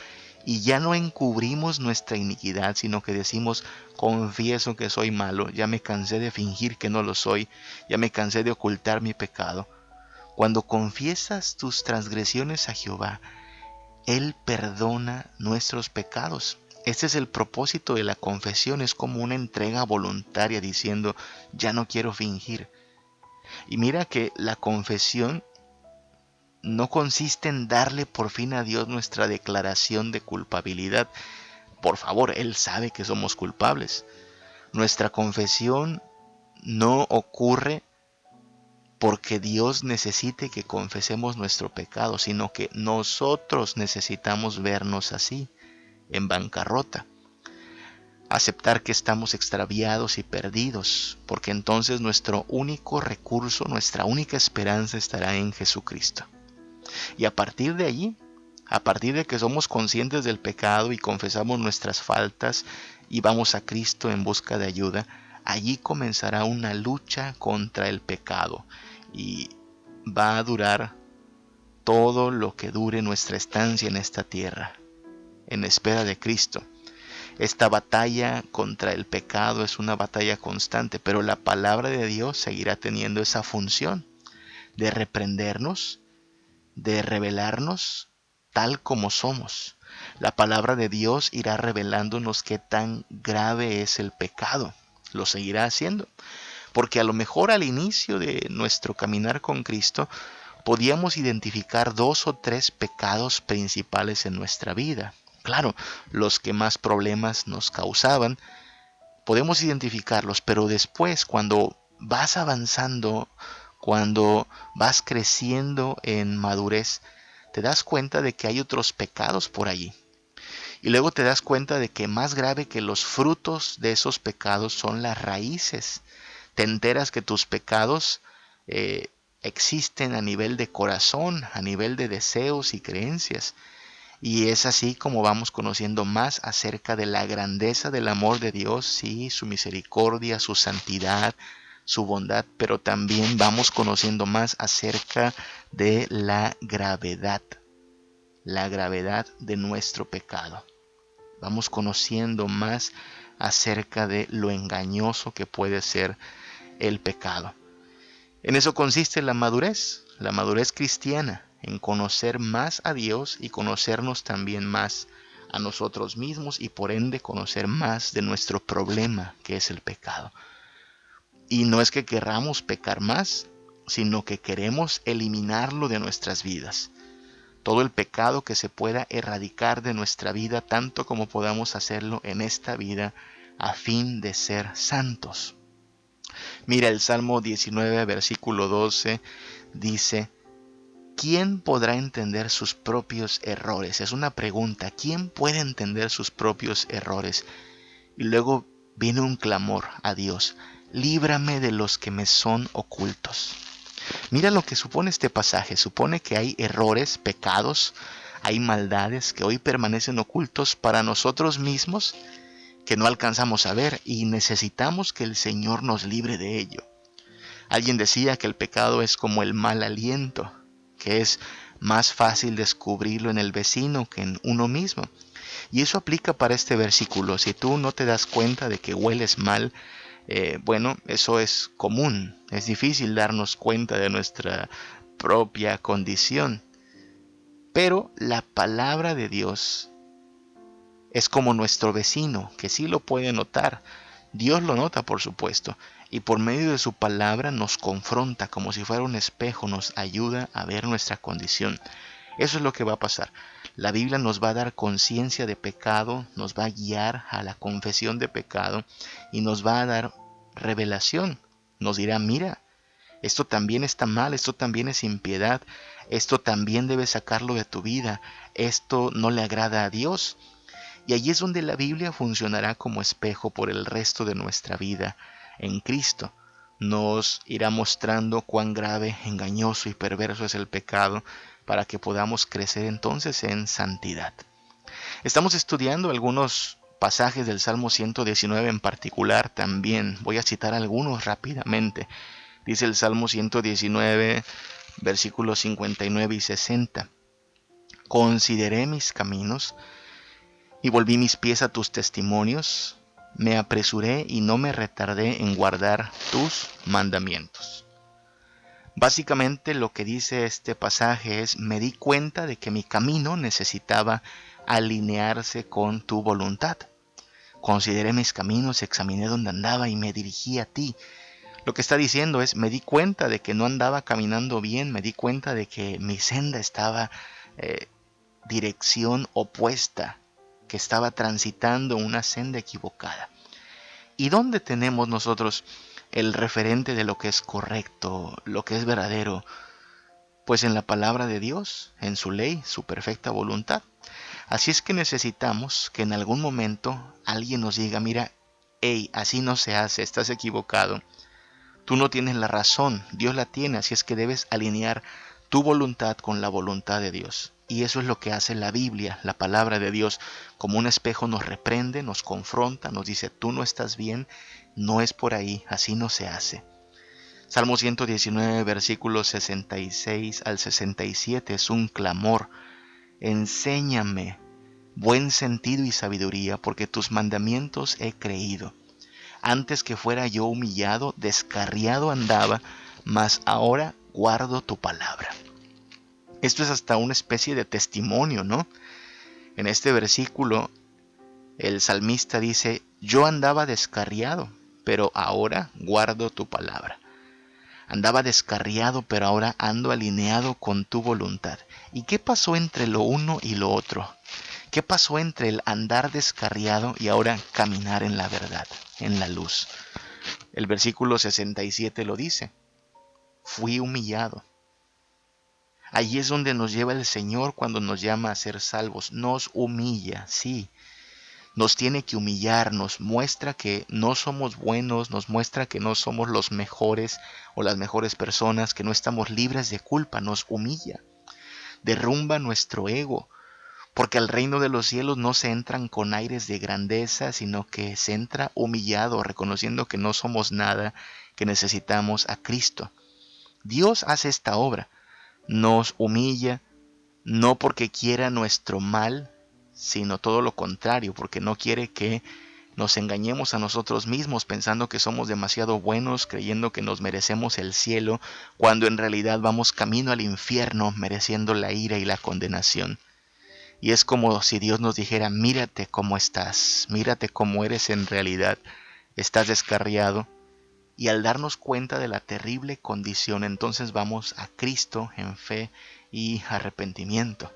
y ya no encubrimos nuestra iniquidad, sino que decimos, confieso que soy malo, ya me cansé de fingir que no lo soy, ya me cansé de ocultar mi pecado. Cuando confiesas tus transgresiones a Jehová, Él perdona nuestros pecados. Este es el propósito de la confesión, es como una entrega voluntaria diciendo, ya no quiero fingir. Y mira que la confesión no consiste en darle por fin a Dios nuestra declaración de culpabilidad. Por favor, Él sabe que somos culpables. Nuestra confesión no ocurre porque Dios necesite que confesemos nuestro pecado, sino que nosotros necesitamos vernos así, en bancarrota. Aceptar que estamos extraviados y perdidos, porque entonces nuestro único recurso, nuestra única esperanza estará en Jesucristo. Y a partir de allí, a partir de que somos conscientes del pecado y confesamos nuestras faltas y vamos a Cristo en busca de ayuda, allí comenzará una lucha contra el pecado y va a durar todo lo que dure nuestra estancia en esta tierra, en espera de Cristo. Esta batalla contra el pecado es una batalla constante, pero la palabra de Dios seguirá teniendo esa función de reprendernos, de revelarnos tal como somos. La palabra de Dios irá revelándonos qué tan grave es el pecado. Lo seguirá haciendo, porque a lo mejor al inicio de nuestro caminar con Cristo podíamos identificar 2 o 3 pecados principales en nuestra vida. Claro, los que más problemas nos causaban, podemos identificarlos, pero después cuando vas avanzando, cuando vas creciendo en madurez, te das cuenta de que hay otros pecados por allí. Y luego te das cuenta de que más grave que los frutos de esos pecados son las raíces. Te enteras que tus pecados existen a nivel de corazón, a nivel de deseos y creencias. Y es así como vamos conociendo más acerca de la grandeza del amor de Dios, sí, su misericordia, su santidad, su bondad, pero también vamos conociendo más acerca de la gravedad de nuestro pecado. Vamos conociendo más acerca de lo engañoso que puede ser el pecado. En eso consiste la madurez cristiana, en conocer más a Dios y conocernos también más a nosotros mismos y por ende conocer más de nuestro problema, que es el pecado. Y no es que querramos pecar más, sino que queremos eliminarlo de nuestras vidas. Todo el pecado que se pueda erradicar de nuestra vida, tanto como podamos hacerlo en esta vida, a fin de ser santos. Mira, el Salmo 19, versículo 12, dice: ¿quién podrá entender sus propios errores? Es una pregunta. ¿Quién puede entender sus propios errores? Y luego viene un clamor a Dios: líbrame de los que me son ocultos. Mira lo que supone este pasaje. Supone que hay errores, pecados, hay maldades que hoy permanecen ocultos para nosotros mismos, que no alcanzamos a ver y necesitamos que el Señor nos libre de ello. Alguien decía que el pecado es como el mal aliento, que es más fácil descubrirlo en el vecino que en uno mismo. Y eso aplica para este versículo. Si tú no te das cuenta de que hueles mal, bueno, eso es común. Es difícil darnos cuenta de nuestra propia condición. Pero la palabra de Dios es como nuestro vecino, que sí lo puede notar. Dios lo nota, por supuesto, y por medio de su palabra nos confronta como si fuera un espejo, nos ayuda a ver nuestra condición. Eso es lo que va a pasar. La Biblia nos va a dar conciencia de pecado, nos va a guiar a la confesión de pecado y nos va a dar revelación. Nos dirá: mira, esto también está mal, esto también es impiedad, esto también debes sacarlo de tu vida, esto no le agrada a Dios. Y allí es donde la Biblia funcionará como espejo por el resto de nuestra vida en Cristo. Nos irá mostrando cuán grave, engañoso y perverso es el pecado, para que podamos crecer entonces en santidad. Estamos estudiando algunos pasajes del Salmo 119 en particular también. Voy a citar algunos rápidamente. Dice el Salmo 119, versículos 59 y 60. Consideré mis caminos y volví mis pies a tus testimonios. Me apresuré y no me retardé en guardar tus mandamientos. Básicamente lo que dice este pasaje es: me di cuenta de que mi camino necesitaba alinearse con tu voluntad. Consideré mis caminos, examiné dónde andaba y me dirigí a ti. Lo que está diciendo es: me di cuenta de que no andaba caminando bien, me di cuenta de que mi senda estaba dirección opuesta, que estaba transitando una senda equivocada. ¿Y dónde tenemos nosotros el referente de lo que es correcto, lo que es verdadero? Pues en la palabra de Dios, en su ley, su perfecta voluntad. Así es que necesitamos que en algún momento alguien nos diga: mira, hey, así no se hace, estás equivocado. Tú no tienes la razón, Dios la tiene, así es que debes alinear tu voluntad con la voluntad de Dios. Y eso es lo que hace la Biblia, la palabra de Dios. Como un espejo nos reprende, nos confronta, nos dice: tú no estás bien, no es por ahí, así no se hace. Salmo 119, versículos 66 al 67 es un clamor: enséñame buen sentido y sabiduría, porque tus mandamientos he creído. Antes que fuera yo humillado, descarriado andaba, mas ahora guardo tu palabra. Esto es hasta una especie de testimonio, ¿no? En este versículo, el salmista dice: yo andaba descarriado, pero ahora guardo tu palabra. Andaba descarriado, pero ahora ando alineado con tu voluntad. ¿Y qué pasó entre lo uno y lo otro? ¿Qué pasó entre el andar descarriado y ahora caminar en la verdad, en la luz? El versículo 67 lo dice: fui humillado. Allí es donde nos lleva el Señor cuando nos llama a ser salvos. Nos humilla, sí. Nos tiene que humillar, nos muestra que no somos buenos, nos muestra que no somos los mejores o las mejores personas, que no estamos libres de culpa, nos humilla. Derrumba nuestro ego, porque al reino de los cielos no se entran con aires de grandeza, sino que se entra humillado, reconociendo que no somos nada, que necesitamos a Cristo. Dios hace esta obra. Nos humilla, no porque quiera nuestro mal, sino todo lo contrario, porque no quiere que nos engañemos a nosotros mismos pensando que somos demasiado buenos, creyendo que nos merecemos el cielo, cuando en realidad vamos camino al infierno, mereciendo la ira y la condenación. Y es como si Dios nos dijera: mírate cómo estás, mírate cómo eres en realidad, estás descarriado. Y al darnos cuenta de la terrible condición, entonces vamos a Cristo en fe y arrepentimiento.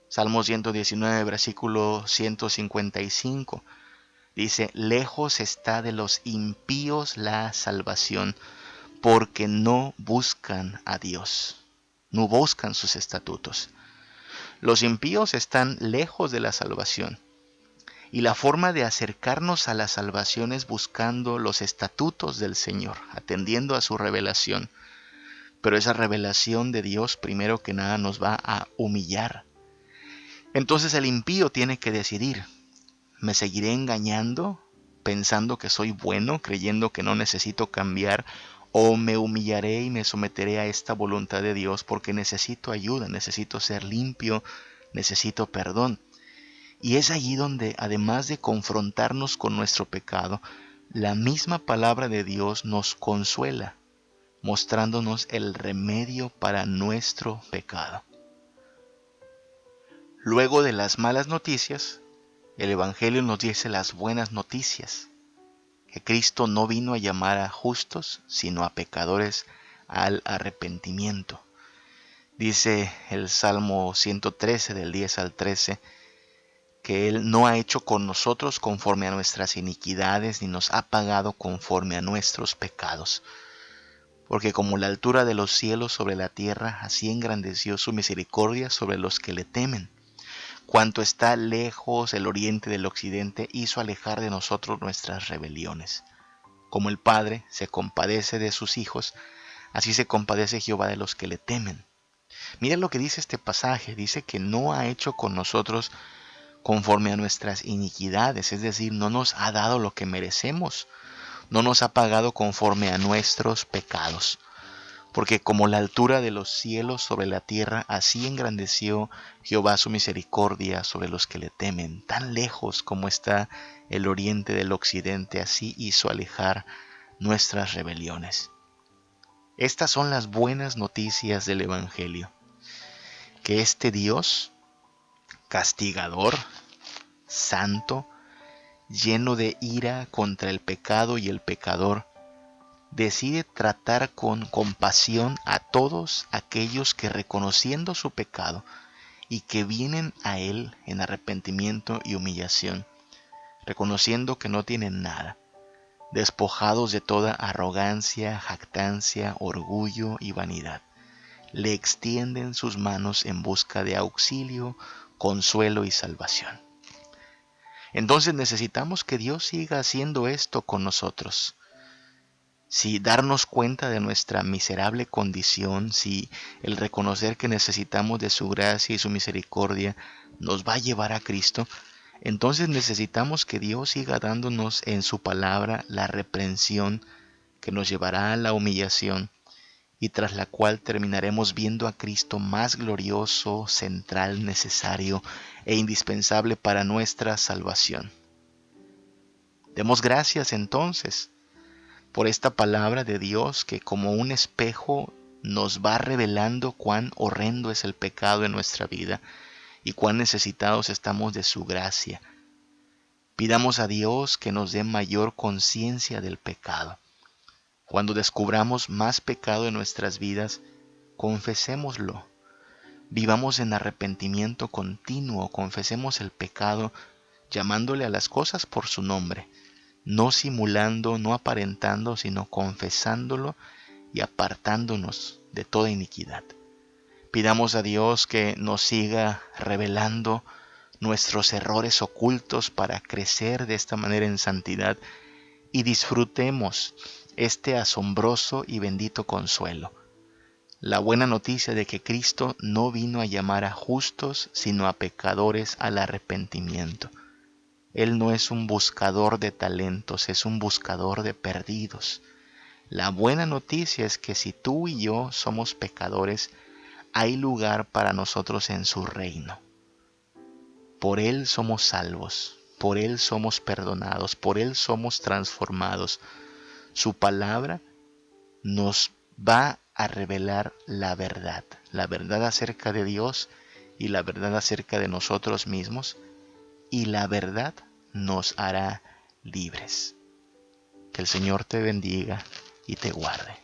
Salmos 119, versículo 155. Dice: lejos está de los impíos la salvación, porque no buscan a Dios, no buscan sus estatutos. Los impíos están lejos de la salvación. Y la forma de acercarnos a la salvación es buscando los estatutos del Señor, atendiendo a su revelación. Pero esa revelación de Dios, primero que nada, nos va a humillar. Entonces el impío tiene que decidir: ¿me seguiré engañando, pensando que soy bueno, creyendo que no necesito cambiar? ¿O me humillaré y me someteré a esta voluntad de Dios porque necesito ayuda, necesito ser limpio, necesito perdón? Y es allí donde, además de confrontarnos con nuestro pecado, la misma palabra de Dios nos consuela, mostrándonos el remedio para nuestro pecado. Luego de las malas noticias, el Evangelio nos dice las buenas noticias, que Cristo no vino a llamar a justos, sino a pecadores al arrepentimiento. Dice el Salmo 113, del 10 al 13, que Él no ha hecho con nosotros conforme a nuestras iniquidades, ni nos ha pagado conforme a nuestros pecados. Porque como la altura de los cielos sobre la tierra, así engrandeció su misericordia sobre los que le temen. Cuanto está lejos el oriente del occidente, hizo alejar de nosotros nuestras rebeliones. Como el Padre se compadece de sus hijos, así se compadece Jehová de los que le temen. Miren lo que dice este pasaje. Dice que no ha hecho con nosotros conforme a nuestras iniquidades, es decir, no nos ha dado lo que merecemos, no nos ha pagado conforme a nuestros pecados. Porque como la altura de los cielos sobre la tierra, así engrandeció Jehová su misericordia sobre los que le temen. Tan lejos como está el oriente del occidente, así hizo alejar nuestras rebeliones. Estas son las buenas noticias del Evangelio. Que este Dios castigador, santo, lleno de ira contra el pecado y el pecador, decide tratar con compasión a todos aquellos que, reconociendo su pecado y que vienen a Él en arrepentimiento y humillación, reconociendo que no tienen nada, despojados de toda arrogancia, jactancia, orgullo y vanidad, le extienden sus manos en busca de auxilio, consuelo y salvación. Entonces necesitamos que Dios siga haciendo esto con nosotros. Si darnos cuenta de nuestra miserable condición, si el reconocer que necesitamos de su gracia y su misericordia nos va a llevar a Cristo, entonces necesitamos que Dios siga dándonos en su palabra la reprensión que nos llevará a la humillación, y tras la cual terminaremos viendo a Cristo más glorioso, central, necesario e indispensable para nuestra salvación. Demos gracias entonces por esta palabra de Dios que, como un espejo, nos va revelando cuán horrendo es el pecado en nuestra vida y cuán necesitados estamos de su gracia. Pidamos a Dios que nos dé mayor conciencia del pecado. Cuando descubramos más pecado en nuestras vidas, confesémoslo. Vivamos en arrepentimiento continuo, confesemos el pecado, llamándole a las cosas por su nombre, no simulando, no aparentando, sino confesándolo y apartándonos de toda iniquidad. Pidamos a Dios que nos siga revelando nuestros errores ocultos para crecer de esta manera en santidad y disfrutemos este asombroso y bendito consuelo. La buena noticia de que Cristo no vino a llamar a justos, sino a pecadores al arrepentimiento. Él no es un buscador de talentos, es un buscador de perdidos. La buena noticia es que si tú y yo somos pecadores, hay lugar para nosotros en su reino. Por Él somos salvos, Por Él somos perdonados, por Él somos transformados. Su palabra nos va a revelar la verdad acerca de Dios y la verdad acerca de nosotros mismos, y la verdad nos hará libres. Que el Señor te bendiga y te guarde.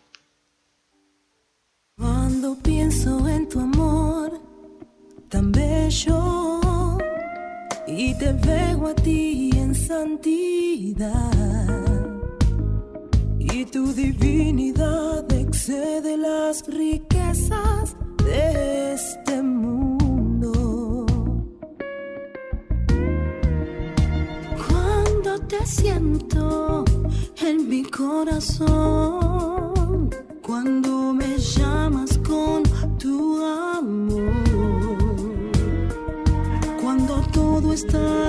Cuando pienso en tu amor tan bello y te veo a ti en santidad, y tu divinidad excede las riquezas de este mundo. Cuando te siento en mi corazón, cuando me llamas con tu amor, cuando todo está